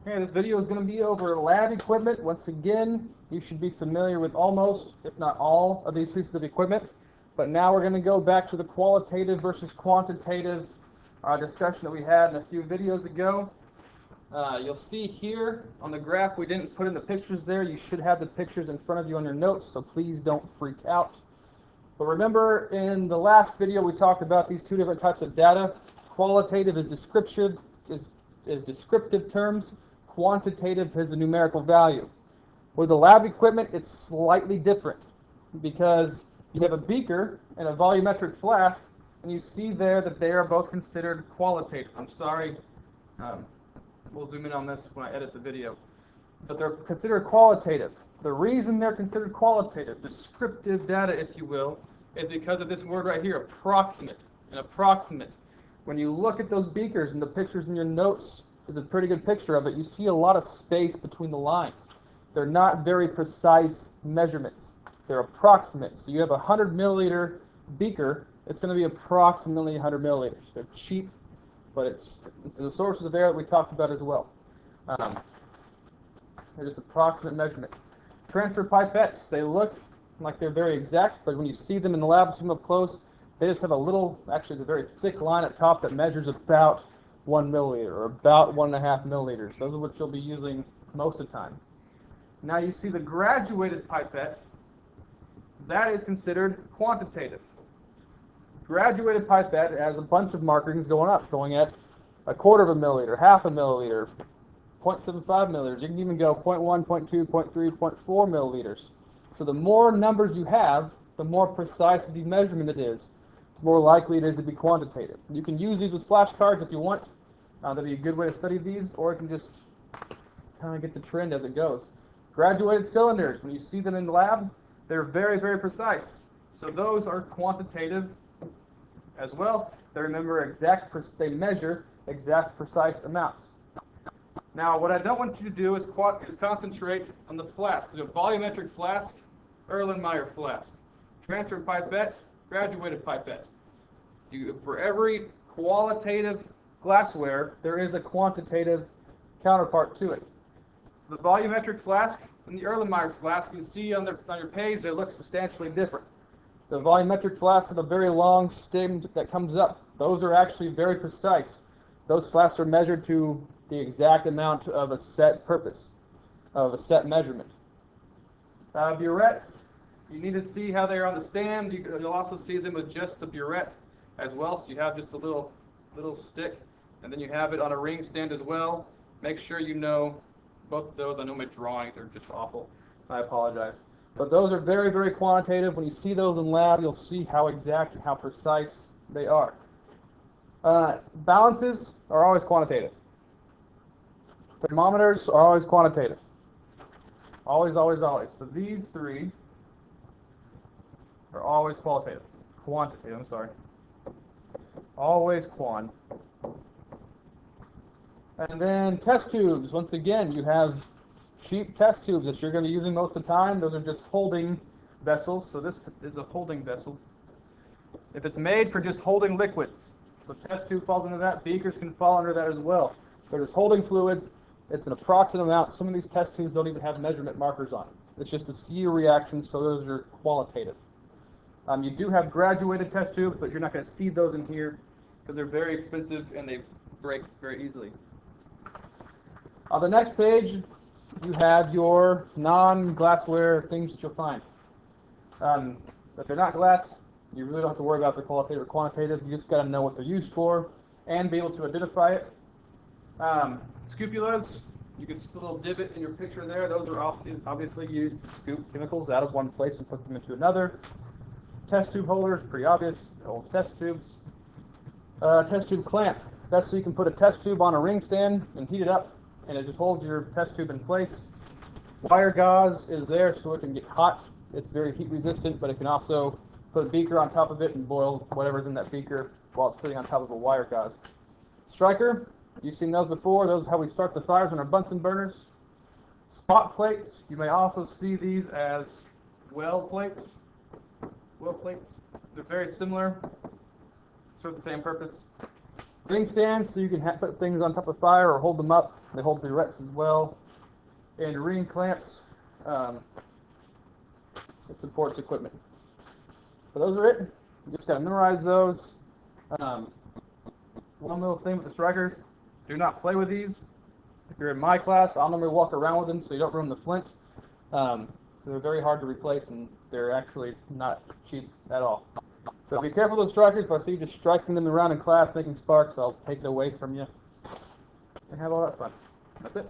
Okay, this video is going to be over lab equipment. Once again, you should be familiar with almost, if not all, of these pieces of equipment. But now we're going to go back to the qualitative versus quantitative discussion that we had in a few videos ago. You'll see here on the graph, we didn't put in the pictures there. You should have the pictures in front of you on your notes, so please don't freak out. But remember, in the last video, we talked about these two different types of data. Qualitative is descriptive terms. Quantitative is a numerical value. With the lab equipment, it's slightly different because you have a beaker and a volumetric flask, and you see there that they are both considered qualitative. I'm sorry, we'll zoom in on this when I edit the video. But they're considered qualitative. The reason they're considered qualitative, descriptive data, if you will, is because of this word right here, approximate. An approximate. When you look at those beakers and the pictures in your notes, is a pretty good picture of it. You see a lot of space between the lines. They're not very precise measurements. They're approximate. So you have a 100 milliliter beaker, it's going to be approximately 100 milliliters. They're cheap, but it's the sources of error that we talked about as well. They're just approximate measurement. Transfer pipettes, they look like they're very exact, but when you see them in the lab, see them up close, they just have a little, actually it's a very thick line at top that measures about 1 milliliter or about 1.5 milliliters. Those are what you'll be using most of the time. Now you see the graduated pipette. That is considered quantitative. Graduated pipette has a bunch of markings going up, going at 1/4 of a milliliter, 1/2 a milliliter, 0.75 milliliters. You can even go 0.1, 0.2, 0.3, 0.4 milliliters. So the more numbers you have, the more precise the measurement it is. The more likely it is to be quantitative. You can use these with flashcards if you want. That'd be a good way to study these, or you can just kind of get the trend as it goes. Graduated cylinders, when you see them in the lab, they're very, very precise. So those are quantitative as well. They measure exact precise amounts. Now, what I don't want you to do is concentrate on the flask. The volumetric flask, Erlenmeyer flask. Transfer pipette, graduated pipette. For every qualitative glassware, there is a quantitative counterpart to it. So the volumetric flask and the Erlenmeyer flask, you see on your page, they look substantially different. The volumetric flasks have a very long stem that comes up. Those are actually very precise. Those flasks are measured to the exact amount of a set purpose, of a set measurement. Burettes, you need to see how they're on the stand. You'll also see them with just the burette as well. So you have just a little stick, and then you have it on a ring stand as well. Make sure you know both of those. I know my drawings are just awful. I apologize. But those are very, very quantitative. When you see those in lab, you'll see how exact and how precise they are. Balances are always quantitative. Thermometers are always quantitative. Always, always, always. So these three are always quantitative. Always quan. And then test tubes. Once again, you have cheap test tubes that you're going to be using most of the time. Those are just holding vessels. So this is a holding vessel. If it's made for just holding liquids, so test tube falls into that. Beakers can fall under that as well. They're just holding fluids. It's an approximate amount. Some of these test tubes don't even have measurement markers on it. It's just a see reaction, so those are qualitative. You do have graduated test tubes, but you're not going to see those in here because they're very expensive and they break very easily. On the next page, you have your non-glassware things that you'll find. If they're not glass, you really don't have to worry about if they're qualitative or quantitative. You just got to know what they're used for and be able to identify it. Scupulas, you can see a little divot in your picture there. Those are obviously used to scoop chemicals out of one place and put them into another. Test tube holders, pretty obvious, holds test tubes. Test tube clamp, that's so you can put a test tube on a ring stand and heat it up, and it just holds your test tube in place. Wire gauze is there so it can get hot. It's very heat resistant, but it can also put a beaker on top of it and boil whatever's in that beaker while it's sitting on top of a wire gauze. Striker, you've seen those before. Those are how we start the fires on our Bunsen burners. Spot plates, you may also see these as well plates. They're very similar, serve the same purpose. ring stands, so you can put things on top of fire or hold them up. They hold burettes as well. And ring clamps. It supports equipment. So those are it. You just gotta memorize those. One little thing with the strikers: do not play with these. If you're in my class, I'll normally walk around with them so you don't ruin the flint. They're very hard to replace, and they're actually not cheap at all. So be careful with those strikers. If I see you just striking them around in class making sparks, I'll take it away from you and have all that fun. That's it.